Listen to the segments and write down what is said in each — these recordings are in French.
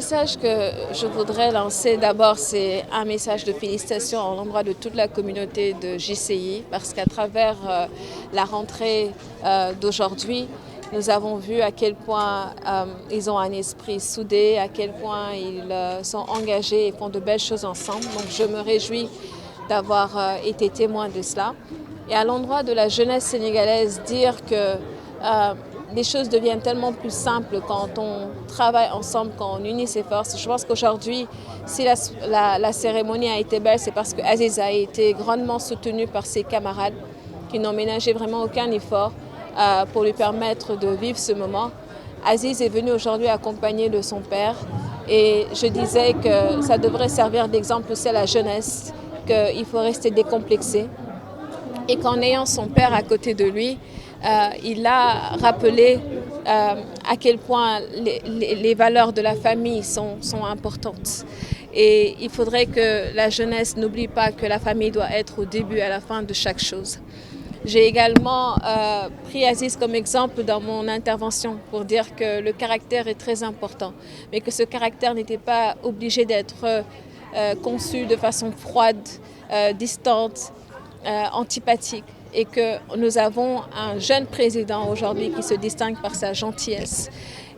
message que je voudrais lancer d'abord, c'est un message de félicitations à l'endroit de toute la communauté de JCI parce qu'à travers la rentrée d'aujourd'hui, nous avons vu à quel point ils ont un esprit soudé, à quel point ils sont engagés et font de belles choses ensemble. Donc je me réjouis d'avoir été témoin de cela. Et à l'endroit de la jeunesse sénégalaise, dire que les choses deviennent tellement plus simples quand on travaille ensemble, quand on unit ses forces. Je pense qu'aujourd'hui, si la cérémonie a été belle, c'est parce que Aziz a été grandement soutenu par ses camarades qui n'ont ménagé vraiment aucun effort pour lui permettre de vivre ce moment. Aziz est venu aujourd'hui accompagné de son père et je disais que ça devrait servir d'exemple aussi à la jeunesse, qu'il faut rester décomplexé et qu'en ayant son père à côté de lui, il a rappelé à quel point les valeurs de la famille sont importantes. Et il faudrait que la jeunesse n'oublie pas que la famille doit être au début et à la fin de chaque chose. J'ai également pris Aziz comme exemple dans mon intervention pour dire que le caractère est très important, mais que ce caractère n'était pas obligé d'être conçu de façon froide, distante, antipathique. Et que nous avons un jeune président aujourd'hui qui se distingue par sa gentillesse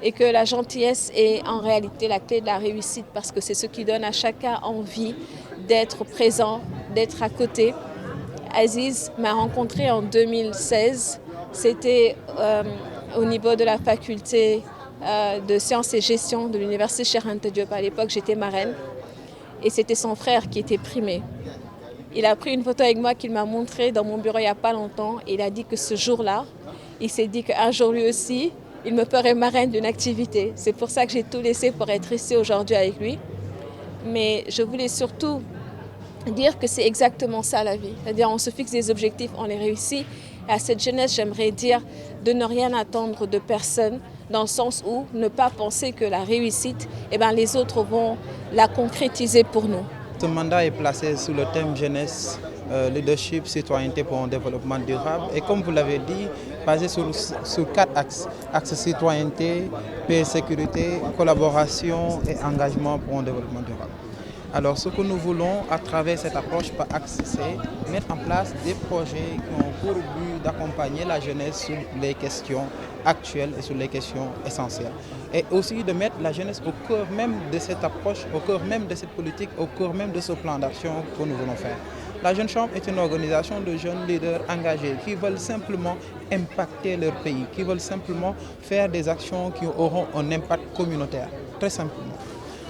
et que la gentillesse est en réalité la clé de la réussite parce que c'est ce qui donne à chacun envie d'être présent, d'être à côté. Aziz m'a rencontré en 2016, c'était au niveau de la faculté de sciences et gestion de l'université Cheikh Anta Diop. À l'époque, j'étais marraine et c'était son frère qui était primé. Il a pris une photo avec moi qu'il m'a montrée dans mon bureau il n'y a pas longtemps. Et il a dit que ce jour-là, il s'est dit qu'un jour lui aussi, il me ferait marraine d'une activité. C'est pour ça que j'ai tout laissé pour être ici aujourd'hui avec lui. Mais je voulais surtout dire que c'est exactement ça la vie. C'est-à-dire on se fixe des objectifs, on les réussit. Et à cette jeunesse, j'aimerais dire de ne rien attendre de personne, dans le sens où ne pas penser que la réussite, les autres vont la concrétiser pour nous. Ce mandat est placé sous le thème jeunesse, leadership, citoyenneté pour un développement durable. Et comme vous l'avez dit, basé sur 4 axes. Axe citoyenneté, paix et sécurité, collaboration et engagement pour un développement durable. Alors ce que nous voulons à travers cette approche par axe, c'est mettre en place des projets qui ont pour but d'accompagner la jeunesse sur les questions actuelles et sur les questions essentielles. Et aussi de mettre la jeunesse au cœur même de cette approche, au cœur même de cette politique, au cœur même de ce plan d'action que nous voulons faire. La Jeune Chambre est une organisation de jeunes leaders engagés qui veulent simplement impacter leur pays, qui veulent simplement faire des actions qui auront un impact communautaire, très simplement.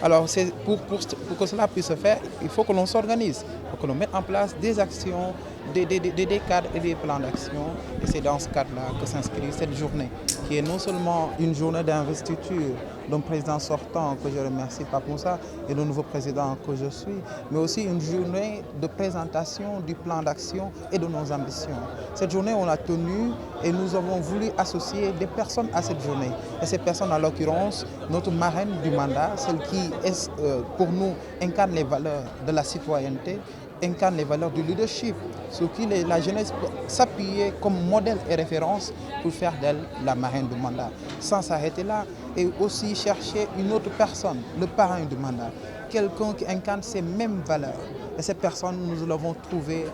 Alors pour que cela puisse se faire, il faut que l'on s'organise, il faut que l'on mette en place des actions, des cadres et des plans d'action. Et c'est dans ce cadre-là que s'inscrit cette journée, qui est non seulement une journée d'investiture d'un président sortant que je remercie, Pape Moussa, et le nouveau président que je suis, mais aussi une journée de présentation du plan d'action et de nos ambitions. Cette journée, on l'a tenue et nous avons voulu associer des personnes à cette journée. Et ces personnes, en l'occurrence, notre marraine du mandat, celle qui, pour nous, incarne les valeurs de la citoyenneté, incarne les valeurs du leadership, sur qui la jeunesse peut s'appuyer comme modèle et référence pour faire d'elle la marraine du mandat. Sans s'arrêter là, et aussi chercher une autre personne, le parrain du mandat, quelqu'un qui incarne ces mêmes valeurs. Et cette personne, nous l'avons trouvée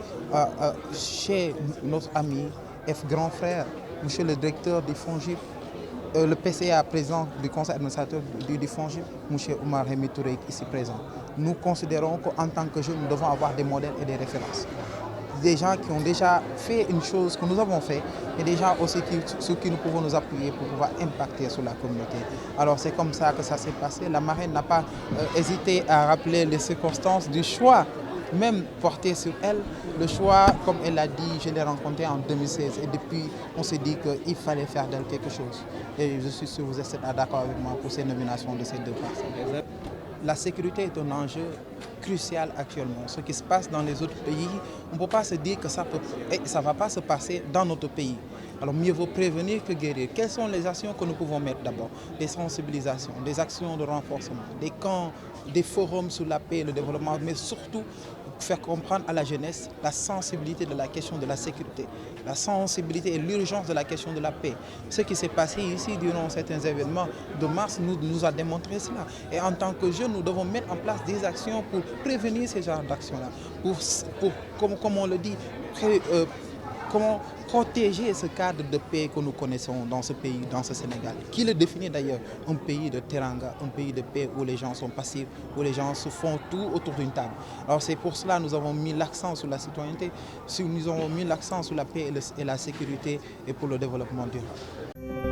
chez notre ami et grand frère, monsieur le directeur du FONGIP, le PCA, président du conseil administrateur du FONGIP, M. Oumar Rémy Touré, ici présent. Nous considérons qu'en tant que jeunes, nous devons avoir des modèles et des références. Des gens qui ont déjà fait une chose que nous avons fait et des gens aussi sur qui nous pouvons nous appuyer pour pouvoir impacter sur la communauté. Alors c'est comme ça que ça s'est passé. La marraine n'a pas hésité à rappeler les circonstances du choix, même porté sur elle. Le choix, comme elle l'a dit, je l'ai rencontré en 2016 et depuis on s'est dit qu'il fallait faire d'elle quelque chose. Et je suis sûr que vous êtes d'accord avec moi pour ces nominations de ces deux personnes. La sécurité est un enjeu crucial actuellement. Ce qui se passe dans les autres pays, on ne peut pas se dire que ça ne va pas se passer dans notre pays. Alors mieux vaut prévenir que guérir. Quelles sont les actions que nous pouvons mettre d'abord? Des sensibilisations, des actions de renforcement, des camps, des forums sur la paix et le développement, mais surtout faire comprendre à la jeunesse la sensibilité de la question de la sécurité, la sensibilité et l'urgence de la question de la paix. Ce qui s'est passé ici durant certains événements de mars nous a démontré cela. Et en tant que jeunes, nous devons mettre en place des actions pour prévenir ces genres d'actions-là, comme on le dit, comment protéger ce cadre de paix que nous connaissons dans ce pays, dans ce Sénégal, qui le définit d'ailleurs, un pays de teranga, un pays de paix où les gens sont passifs, où les gens se font tout autour d'une table. Alors c'est pour cela que nous avons mis l'accent sur la citoyenneté, nous avons mis l'accent sur la paix et la sécurité et pour le développement durable.